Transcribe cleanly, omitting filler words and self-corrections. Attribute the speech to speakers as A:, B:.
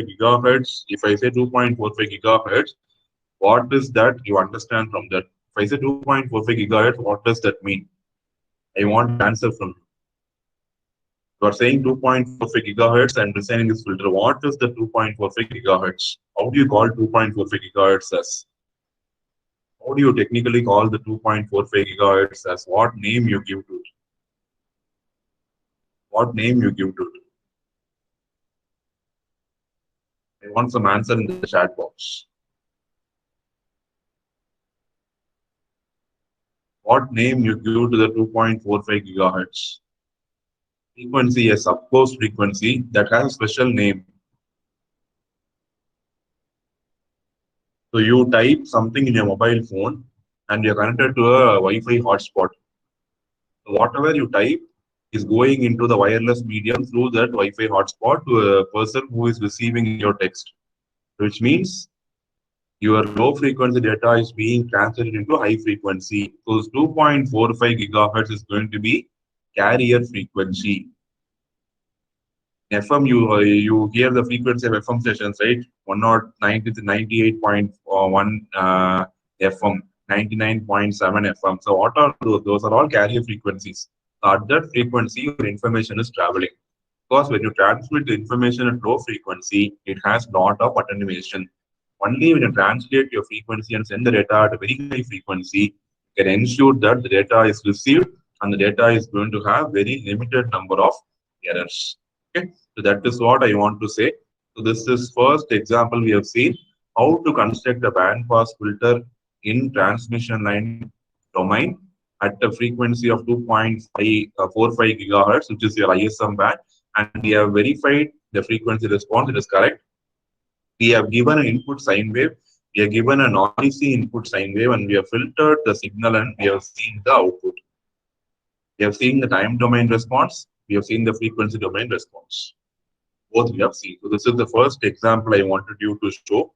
A: gigahertz, if I say 2.45 gigahertz, what is that you understand from that? If I say 2.45 gigahertz, what does that mean? I want an answer from you. You are saying 2.45 gigahertz and designing this filter. What is the 2.45 gigahertz? How do you call 2.45 gigahertz as? How do you technically call the 2.45 gigahertz as? What name you give to it? What name you give to it? I want some answer in the chat box. What name you give to the 2.45 gigahertz? Frequency, yes, of course, frequency. That has a special name. So you type something in your mobile phone and you're connected to a Wi-Fi hotspot. So whatever you type is going into the wireless medium through that Wi-Fi hotspot to a person who is receiving your text, which means your low frequency data is being translated into high frequency. So 2.45 gigahertz is going to be carrier frequency. FM, you hear the frequency of FM stations, right? 190 to 98.1 FM, 99.7 FM. So what are those? Those are all carrier frequencies. At that frequency, your information is traveling. Because when you transmit the information at low frequency, it has lot of attenuation. Only when you translate your frequency and send the data at a very high frequency, you can ensure that the data is received and the data is going to have very limited number of errors. Okay, so that is what I want to say. So this is first example we have seen how to construct a band pass filter in transmission line domain at a frequency of 2.45 gigahertz, which is your ISM band, and we have verified the frequency response. It is correct. We have given an input sine wave, we have given a noisy input sine wave, and we have filtered the signal and we have seen the output. We have seen the time domain response, we have seen the frequency domain response. Both we have seen. So this is the first example I wanted you to show.